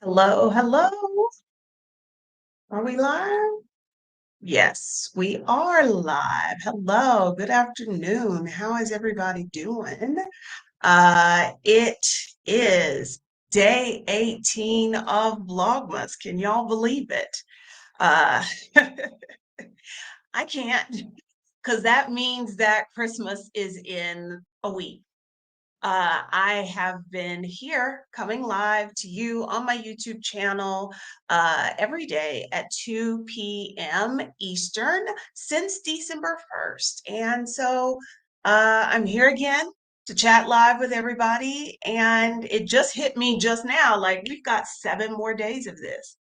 Hello, hello. Are we live? Yes, we are live. Hello, good afternoon. How is everybody doing? It is day 18 of Vlogmas. Can y'all believe it? Uh, I can't, because that means that Christmas is in a week. I have been here coming live to you on my YouTube channel every day at 2 p.m. Eastern since December 1st. And so I'm here again to chat live with everybody. And it just hit me just now, like we've got 7 more days of this.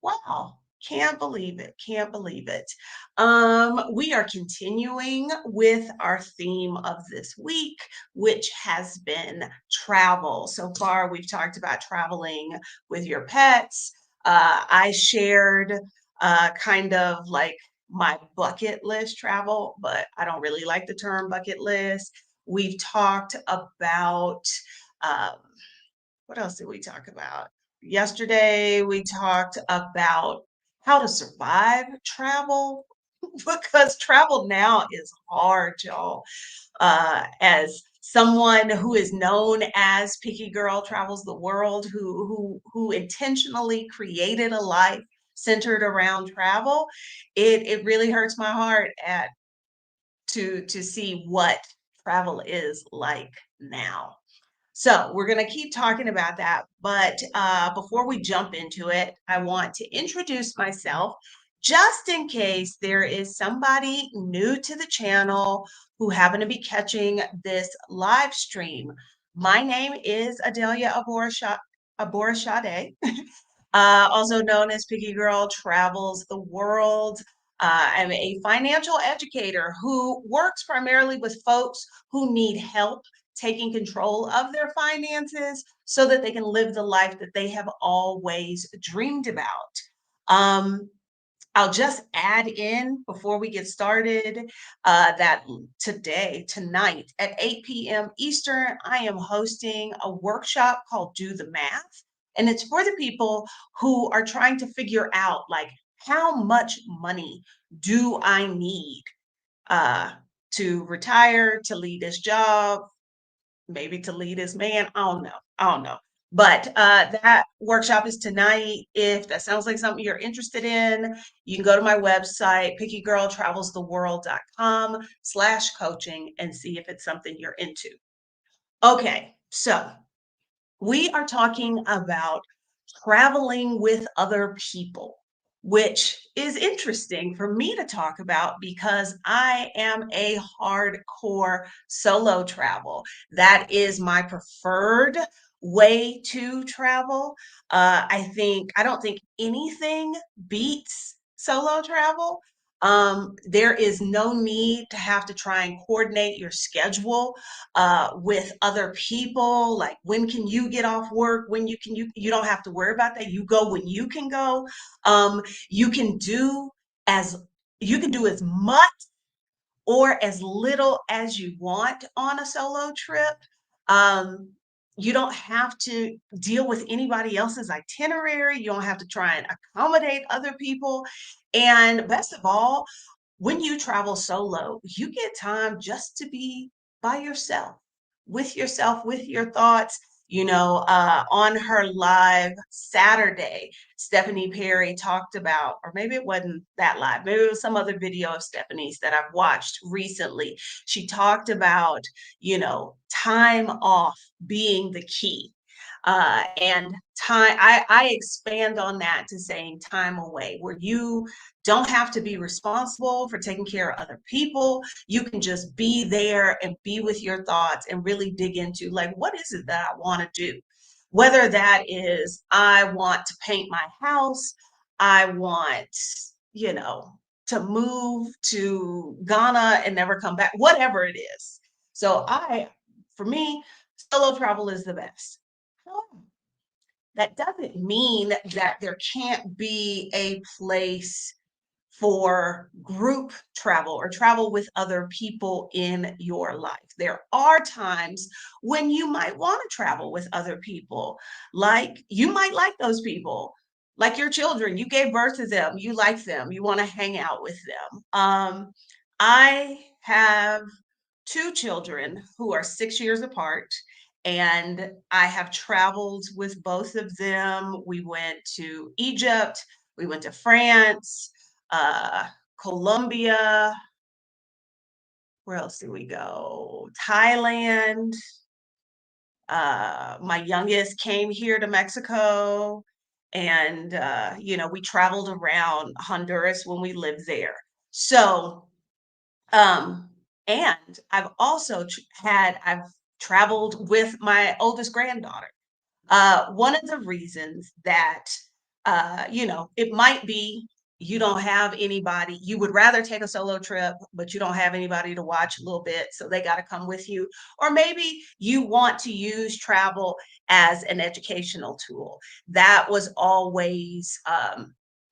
Wow. Can't believe it. Can't believe it. We are continuing with our theme of this week, which has been travel. So far, we've talked about traveling with your pets. I shared kind of like my bucket list travel, but I don't really like the term bucket list. We've talked about um, what else did we talk about? Yesterday, we talked about how to survive travel because travel now is hard, y'all. As someone who is known as Picky Girl Travels the World, who intentionally created a life centered around travel, it really hurts my heart at to see what travel is like now. So we're going to keep talking about that. But before we jump into it, I want to introduce myself just in case there is somebody new to the channel who happen to be catching this live stream. My name is Adelia Aborashade, also known as Picky Girl Travels the World. I'm a financial educator who works primarily with folks who need help taking control of their finances so that they can live the life that they have always dreamed about. Um, I'll just add in before we get started that tonight at 8 p.m. Eastern, I am hosting a workshop called Do the Math. And it's for the people who are trying to figure out, like, how much money do I need uh, to retire, to leave this job, maybe to lead his man. I don't know. I don't know. But that workshop is tonight. If that sounds like something you're interested in, you can go to my website, pickygirltravelstheworld.com/coaching and see if it's something you're into. Okay, so we are talking about traveling with other people, which is interesting for me to talk about because I am a hardcore solo travel. That is my preferred way to travel. I don't think anything beats solo travel. There is no need to have to try and coordinate your schedule with other people. Like, when can you get off work? When you don't have to worry about that. You go when you can go. Um, you can do as you can do as much or as little as you want on a solo trip. Um, you don't have to deal with anybody else's itinerary. You don't have to try and accommodate other people. And best of all, when you travel solo, you get time just to be by yourself, with your thoughts. On her live Saturday, Stephanie Perry talked about, or maybe it wasn't that live, maybe it was some other video of Stephanie's that I've watched recently. She talked about, time off being the key. And time, I expand on that to saying time away, where you don't have to be responsible for taking care of other people. You can just be there and be with your thoughts and really dig into, like, what is it that I want to do? Whether that is, I want to paint my house, I want, you know, to move to Ghana and never come back, whatever it is. So for me, solo travel is the best. That doesn't mean that there can't be a place for group travel or travel with other people in your life. There are times when you might want to travel with other people. Like you might like those people, like your children. You gave birth to them, you like them, you want to hang out with them. I have two children who are 6 years apart, and I have traveled with both of them. We went to Egypt, we went to France, uh, Colombia. Where else did we go? Thailand. My youngest came here to Mexico, and we traveled around Honduras when we lived there. So, um, and I've traveled with my oldest granddaughter. One of the reasons that, it might be you don't have anybody, you would rather take a solo trip, but you don't have anybody to watch a little bit, so they got to come with you. Or maybe you want to use travel as an educational tool. That was always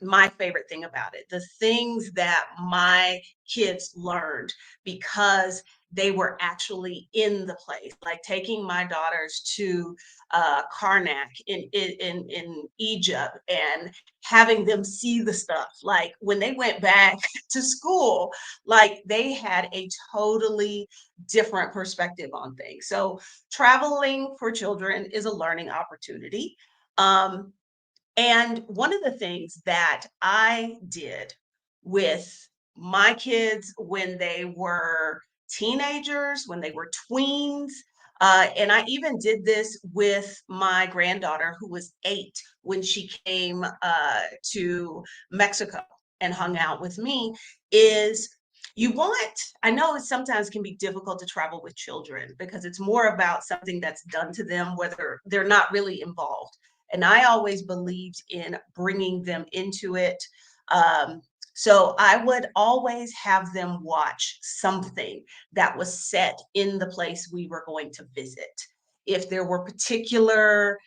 my favorite thing about it. The things that my kids learned because they were actually in the place, like taking my daughters to Karnak in Egypt and having them see the stuff. Like when they went back to school, like they had a totally different perspective on things. So traveling for children is a learning opportunity. Um, and one of the things that I did with my kids when they were teenagers, when they were tweens, and I even did this with my granddaughter who was 8 when she came to Mexico and hung out with me, is I know it sometimes can be difficult to travel with children because it's more about something that's done to them, whether they're not really involved. And I always believed in bringing them into it. Um, so I would always have them watch something that was set in the place we were going to visit. If there were particular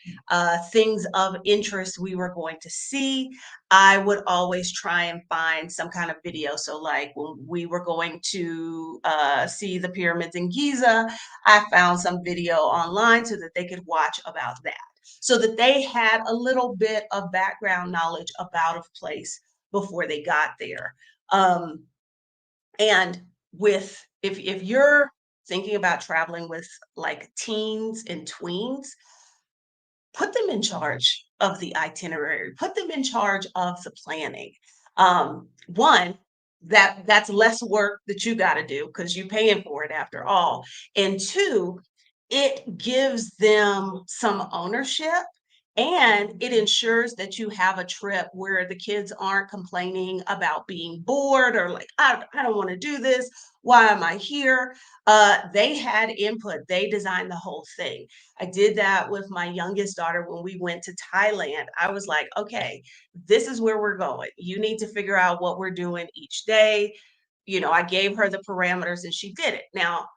things of interest we were going to see, I would always try and find some kind of video. So, like when we were going to see the pyramids in Giza, I found some video online so that they could watch about that, so that they had a little bit of background knowledge about a place before they got there. Um, and with if you're thinking about traveling with like teens and tweens, put them in charge of the itinerary, put them in charge of the planning. One, that's less work that you got to do because you're paying for it after all. And two, it gives them some ownership, and it ensures that you have a trip where the kids aren't complaining about being bored or like, I don't want to do this. Why am I here? They had input, they designed the whole thing. I did that with my youngest daughter when we went to Thailand. I was like, okay, this is where we're going. You need to figure out what we're doing each day. I gave her the parameters and she did it. Now,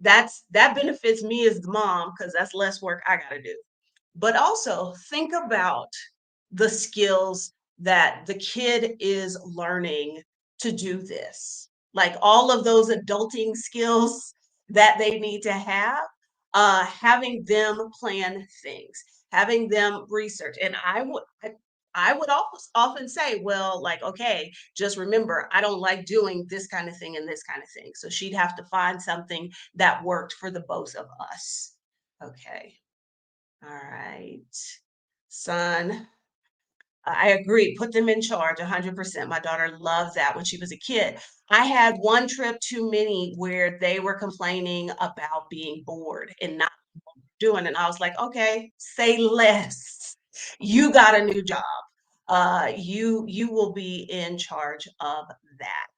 that benefits me as the mom because that's less work I got to do. But also think about the skills that the kid is learning to do this. Like all of those adulting skills that they need to have, having them plan things, having them research. And I would always often say, well, like, okay, just remember, I don't like doing this kind of thing and this kind of thing. So she'd have to find something that worked for the both of us. Okay. All right. Son, I agree. Put them in charge 100%. My daughter loved that when she was a kid. I had one trip too many where they were complaining about being bored and not doing it. And I was like, okay, say less. You got a new job. You will be in charge of that.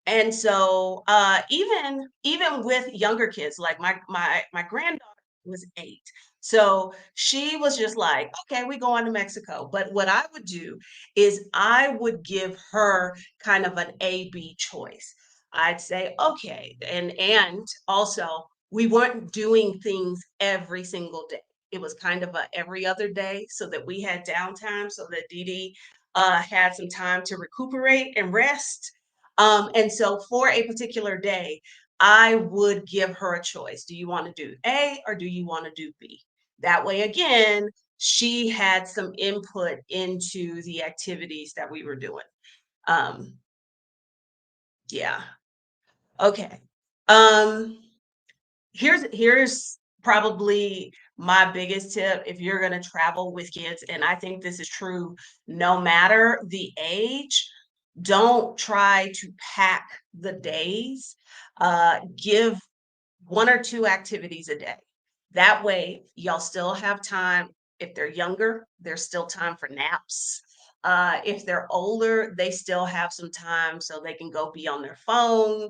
And so even with younger kids, like my granddaughter was 8. So she was just like, okay, we going to Mexico. But what I would do is I would give her kind of an A-B choice. I'd say, okay, and also we weren't doing things every single day. It was kind of a every other day so that we had downtime so that Dee Dee had some time to recuperate and rest. And so for a particular day, I would give her a choice. Do you want to do A or do you want to do B? That way, again, she had some input into the activities that we were doing. Um, yeah. Okay. Um, here's probably my biggest tip if you're going to travel with kids, and I think this is true no matter the age. Don't try to pack the days. Give one or two activities a day. That way, y'all still have time. If they're younger, there's still time for naps. If they're older, they still have some time so they can go be on their phone,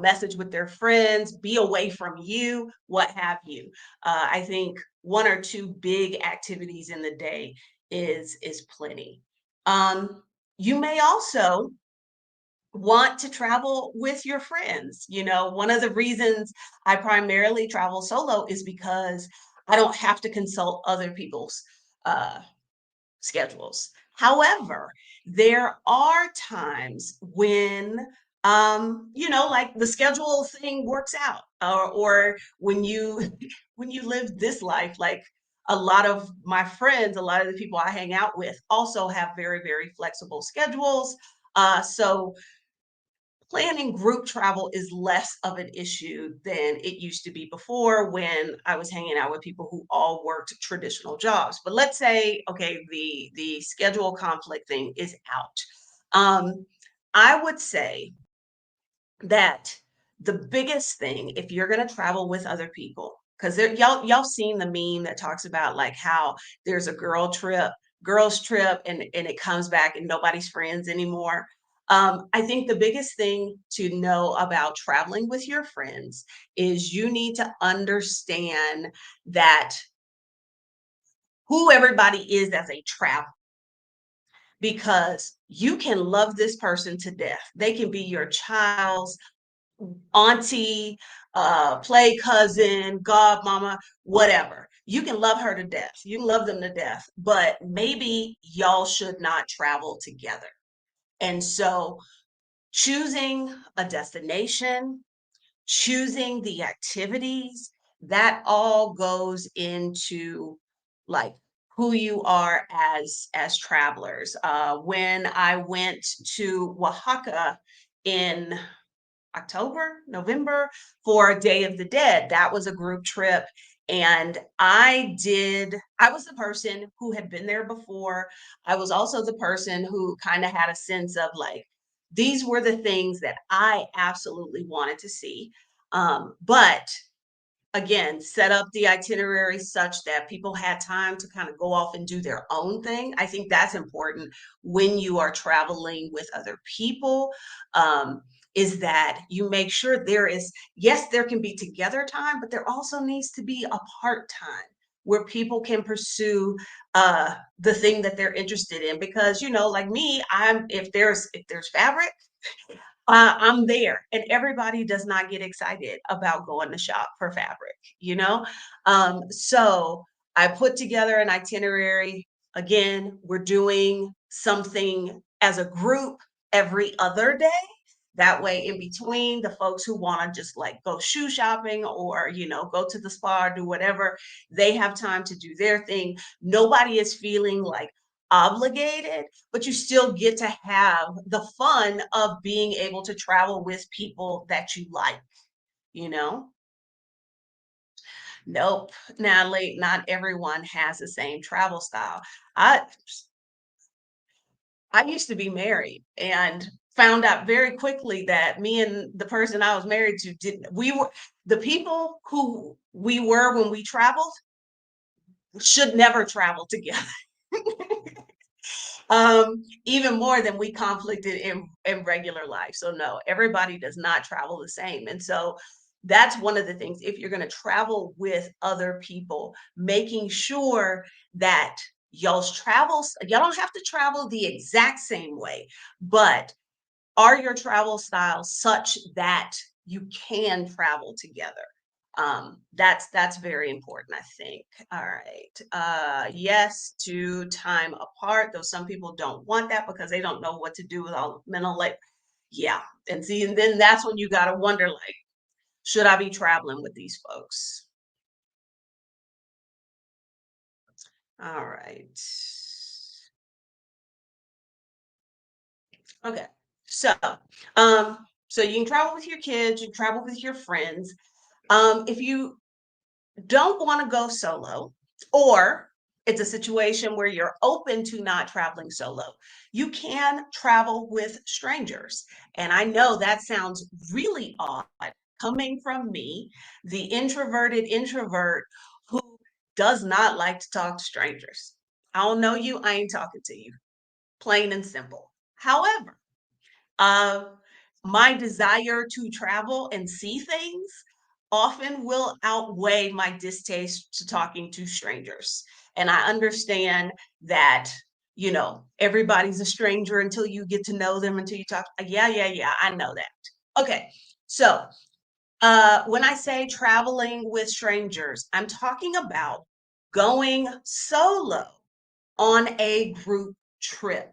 message with their friends, be away from you, what have you. I think one or two big activities in the day is plenty. Um, you may also want to travel with your friends. One of the reasons I primarily travel solo is because I don't have to consult other people's uh, schedules. However, there are times when like the schedule thing works out, or when you when you live this life, like a lot of my friends, a lot of the people I hang out with also have very, very flexible schedules. So planning group travel is less of an issue than it used to be before when I was hanging out with people who all worked traditional jobs. But let's say, okay, the schedule conflict thing is out. I would say that the biggest thing, if you're going to travel with other people, because y'all seen the meme that talks about like how there's a girls trip, and it comes back and nobody's friends anymore. I think the biggest thing to know about traveling with your friends is you need to understand that who everybody is as a traveler, because you can love this person to death. They can be your child's auntie, play cousin, godmama, whatever. You can love her to death. You can love them to death, but maybe y'all should not travel together. And so choosing a destination, choosing the activities, that all goes into like who you are as travelers. When I went to Oaxaca in October, November for Day of the Dead. That was a group trip. And I was the person who had been there before. I was also the person who kind of had a sense of like, these were the things that I absolutely wanted to see. But again, set up the itinerary such that people had time to kind of go off and do their own thing. I think that's important when you are traveling with other people, is that you make sure yes, there can be together time, but there also needs to be apart time where people can pursue the thing that they're interested in. Because, like me, if there's fabric, I'm there, and everybody does not get excited about going to shop for fabric, you know? So I put together an itinerary. Again, we're doing something as a group every other day. That way, in between, the folks who want to just like go shoe shopping or, go to the spa or do whatever, they have time to do their thing. Nobody is feeling like obligated, but you still get to have the fun of being able to travel with people that you like, you know? Nope, Natalie, not everyone has the same travel style. I I used to be married and found out very quickly that me and the person I was married to didn't we were the people who we were when we traveled should never travel together. Even more than we conflicted in regular life. So no, everybody does not travel the same. And so that's one of the things. If you're going to travel with other people, making sure that y'all don't have to travel the exact same way, but are your travel styles such that you can travel together? That's very important, I think. All right. Yes to time apart, though some people don't want that because they don't know what to do with all the mental labor. Yeah. And see, and then that's when you gotta wonder, like, should I be traveling with these folks? All right. Okay. So, so you can travel with your kids, you can travel with your friends. If you don't want to go solo, or it's a situation where you're open to not traveling solo, you can travel with strangers. And I know that sounds really odd coming from me, the introverted introvert who does not like to talk to strangers. I don't know you, I ain't talking to you, plain and simple. However, uh, my desire to travel and see things often will outweigh my distaste to talking to strangers. And I understand that, everybody's a stranger until you get to know them, until you talk. Yeah, yeah, yeah, I know that. Okay. So, when I say traveling with strangers, I'm talking about going solo on a group trip.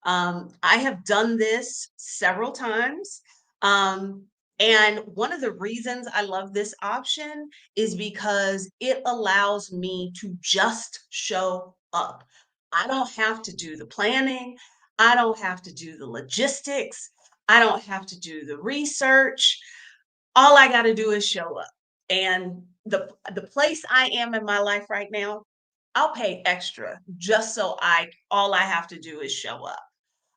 I have done this several times. Um, and one of the reasons I love this option is because it allows me to just show up. I don't have to do the planning. I don't have to do the logistics. I don't have to do the research. All I got to do is show up. And the place I am in my life right now, I'll pay extra just so I all I have to do is show up.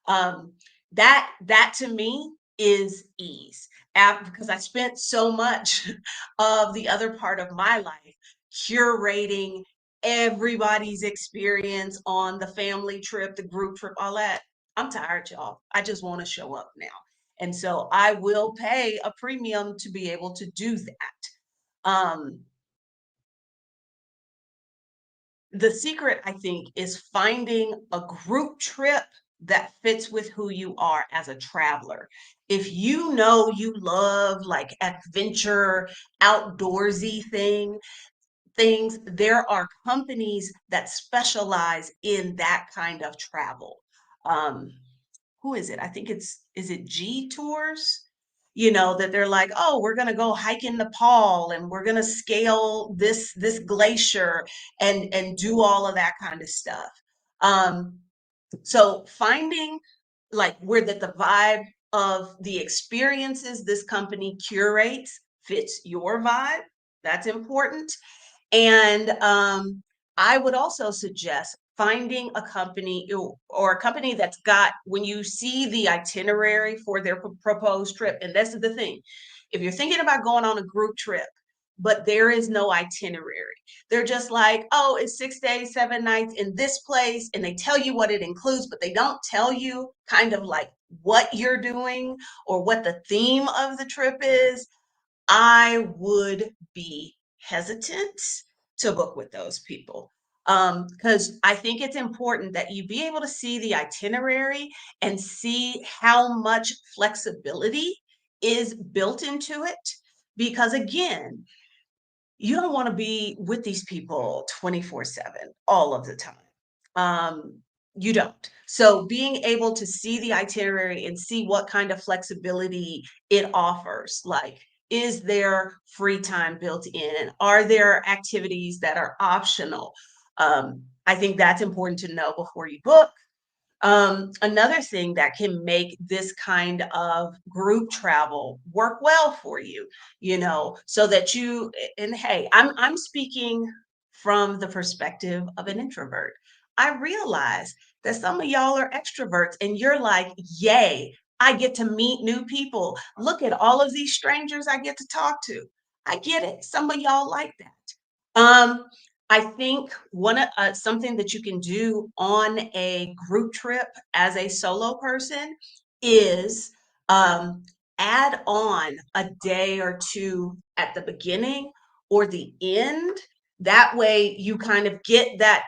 um, that to me is ease. Because I spent so much of the other part of my life curating everybody's experience on the family trip, the group trip, all that. I'm tired, y'all. I just want to show up now. And so I will pay a premium to be able to do that. The secret, I think, is finding a group trip that fits with who you are as a traveler. If you know you love like adventure, outdoorsy things, there are companies that specialize in that kind of travel. Um, who is it? I think is it G Tours? That they're like, oh, we're gonna go hike in Nepal and we're gonna scale this glacier and do all of that kind of stuff. Um, so finding like where the vibe of the experiences this company curates fits your vibe, that's important. And I would also suggest finding a company or a company that's got, when you see the itinerary for their proposed trip, and this is the thing, if you're thinking about going on a group trip, but there is no itinerary, they're just like, oh, it's 6 days, 7 nights in this place, and they tell you what it includes, but they don't tell you kind of like what you're doing or what the theme of the trip is. I would be hesitant to book with those people. Because I think it's important that you be able to see the itinerary and see how much flexibility is built into it. Because again, you don't want to be with these people 24/7 all of the time. Um, you don't. So being able to see the itinerary and see what kind of flexibility it offers, like, is there free time built in? Are there activities that are optional? I think that's important to know before you book. Another thing that can make this kind of group travel work well for you, so that and hey, I'm speaking from the perspective of an introvert. I realize that some of y'all are extroverts and you're like, yay, I get to meet new people. Look at all of these strangers I get to talk to. I get it. Some of y'all like that. I think something that you can do on a group trip as a solo person is um, add on a day or two at the beginning or the end. That way, you kind of get that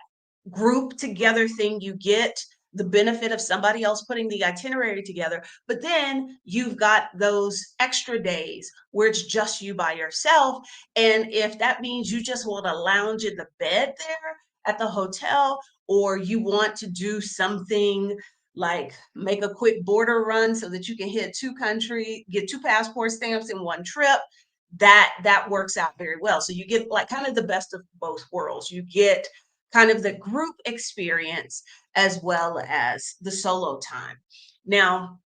group together thing you get. the benefit of somebody else putting the itinerary together, but then you've got those extra days where it's just you by yourself. And if that means you just want to lounge in the bed there at the hotel, or you want to do something like make a quick border run so that you can hit two country, get two passport stamps in one trip, that works out very well. So you get like kind of the best of both worlds. You get kind of the group experience as well as the solo time. Now,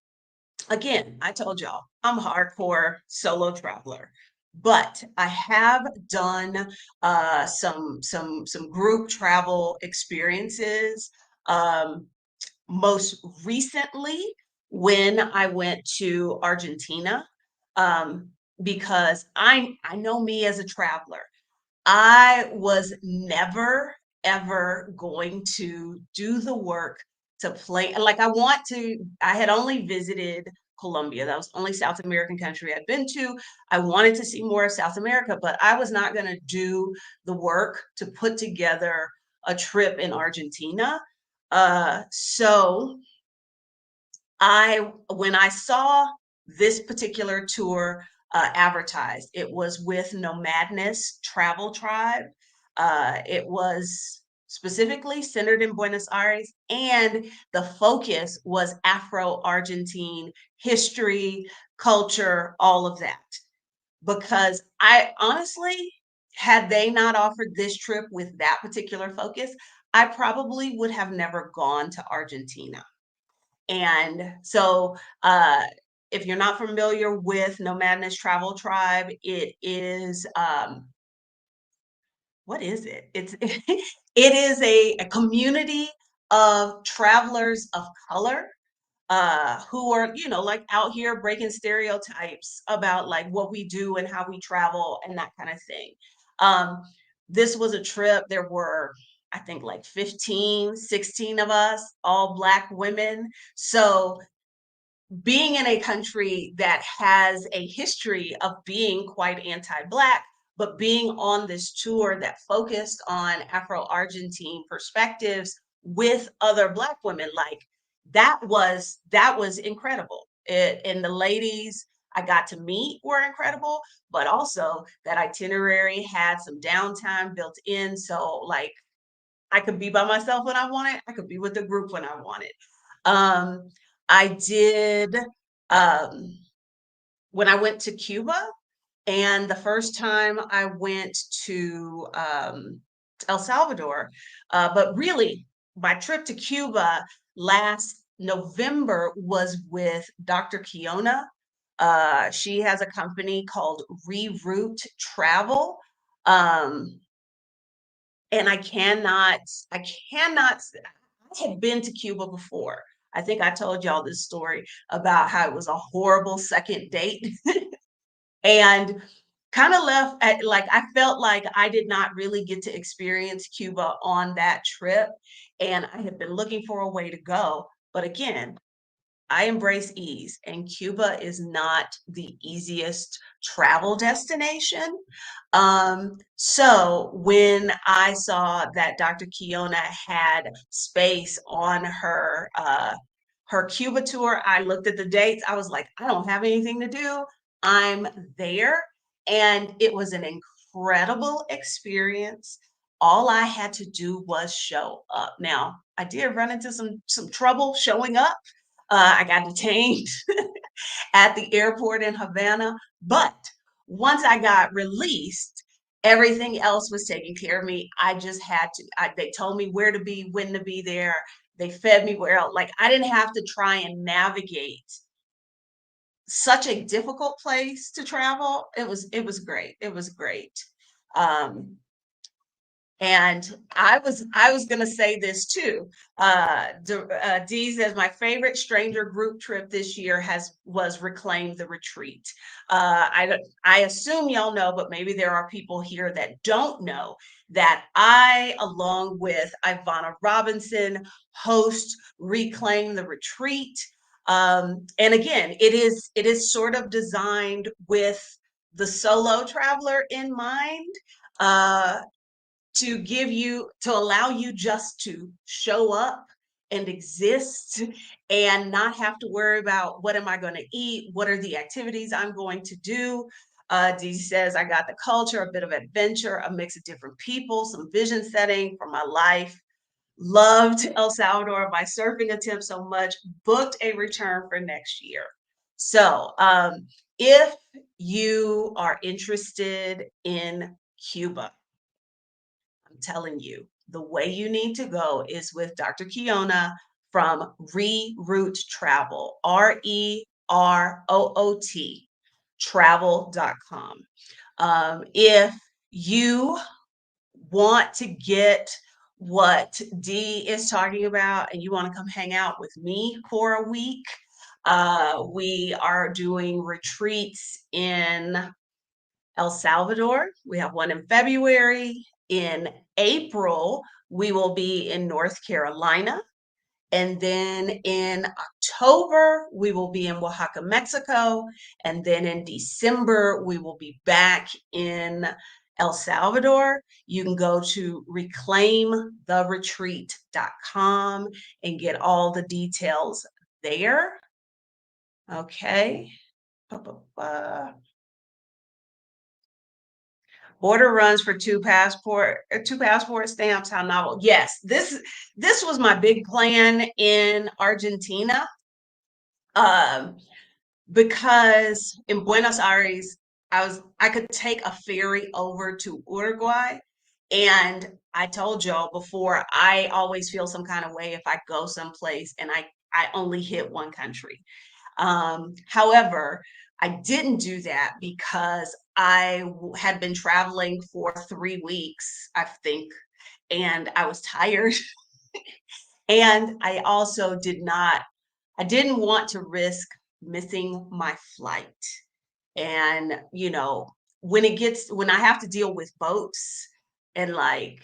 again, I told y'all I'm a hardcore solo traveler, but I have done some group travel experiences. Um, Most recently, when I went to Argentina, um, because I know me as a traveler. I was never, ever going to do the work to play. Like, I had only visited Colombia. That was the only South American country I'd been to. I wanted to see more of South America, but I was not going to do the work to put together a trip in Argentina. So when I saw this particular tour advertised, it was with Nomadness Travel Tribe. It was specifically centered in Buenos Aires, and the focus was Afro-Argentine history, culture, all of that. Because I honestly, had they not offered this trip with that particular focus, I probably would have never gone to Argentina. And so, if you're not familiar with Nomadness Travel Tribe, it is what is it? It's it is a community of travelers of color who are, like out here breaking stereotypes about like what we do and how we travel and that kind of thing. Um, this was a trip. There were, I think, like 15, 16 of us, all Black women. So being in a country that has a history of being quite anti-Black, but being on this tour that focused on Afro-Argentine perspectives with other Black women, like that was incredible. And the ladies I got to meet were incredible, but also that itinerary had some downtime built in. So like I could be by myself when I wanted, I could be with the group when I wanted. Um, I did um, when I went to Cuba, and the first time I went to El Salvador, but really my trip to Cuba last November was with Dr. Kiona. She has a company called Reroute Travel. Um, and I cannot, I had been to Cuba before. I think I told y'all this story about how it was a horrible second date and kind of left at like, I felt like I did not really get to experience Cuba on that trip. And I had been looking for a way to go. But again, I embrace ease, and Cuba is not the easiest travel destination. So when I saw that Dr. Kiona had space on her Cuba tour, I looked at the dates. I was like, I don't have anything to do. I'm there. And it was an incredible experience. All I had to do was show up. Now, I did run into some trouble showing up. I got detained at the airport in Havana, but once I got released, everything else was taken care of me. I just had to, they told me where to be, when to be there. They fed me where else. Like I didn't have to try and navigate such a difficult place to travel. It was great. It was great. Um, and I was gonna say this too. Dee says my favorite stranger group trip this year was Reclaim the Retreat. I assume y'all know, but maybe there are people here that don't know that I, along with Ivana Robinson, host Reclaim the Retreat. And again, it is sort of designed with the solo traveler in mind. Uh, to allow you just to show up and exist and not have to worry about what am I going to eat? What are the activities I'm going to do? Dee says, I got the culture, a bit of adventure, a mix of different people, some vision setting for my life. Loved El Salvador, my surfing attempt so much, booked a return for next year. So, if you are interested in Cuba, I'm telling you, the way you need to go is with Dr. Kiona from Reroute Travel, Reroot travel.com. If you want to get what Dee is talking about and you want to come hang out with me for a week, we are doing retreats in El Salvador. We have one in February. In April, we will be in North Carolina. And then in October, we will be in Oaxaca, Mexico. And then in December, we will be back in El Salvador. You can go to reclaimtheretreat.com and get all the details there. Okay. Ba, ba, ba. Order runs for two passport stamps. How novel. Yes, this was my big plan in Argentina. Um, because in Buenos Aires, I could take a ferry over to Uruguay. And I told y'all before, I always feel some kind of way if I go someplace and I only hit one country. However, I didn't do that because had been traveling for 3 weeks, I think, and I was tired. And I didn't want to risk missing my flight. And, when I have to deal with boats and like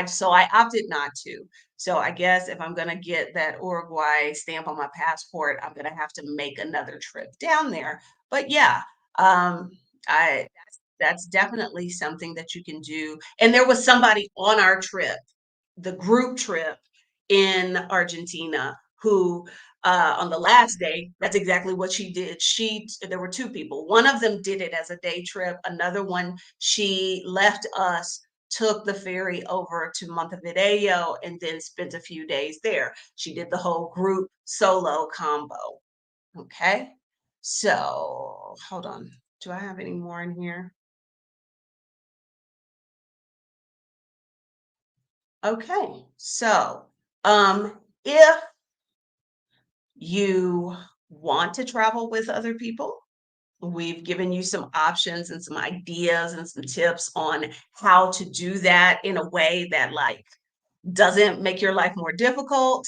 so I opted not to. So I guess if I'm gonna get that Uruguay stamp on my passport, I'm gonna have to make another trip down there. But yeah, um, I that's definitely something that you can do. And there was somebody on our trip, the group trip in Argentina, who on the last day, that's exactly what she did. There were two people. One of them did it as a day trip. Another one, she left us, took the ferry over to Montevideo, and then spent a few days there. She did the whole group solo combo. Okay. So hold on. Do I have any more in here? Okay. So, if you want to travel with other people, we've given you some options and some ideas and some tips on how to do that in a way that like doesn't make your life more difficult.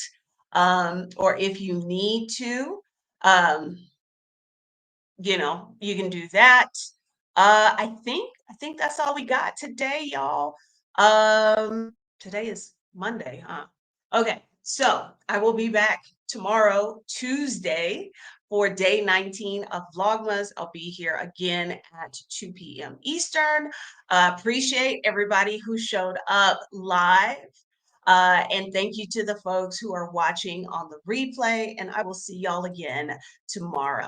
Or if you need to, um, you can do that. I think that's all we got today, y'all. Today is Monday, huh? Okay, so I will be back tomorrow, Tuesday, for day 19 of Vlogmas. I'll be here again at 2 p.m. Eastern. Appreciate everybody who showed up live. And thank you to the folks who are watching on the replay. And I will see y'all again tomorrow.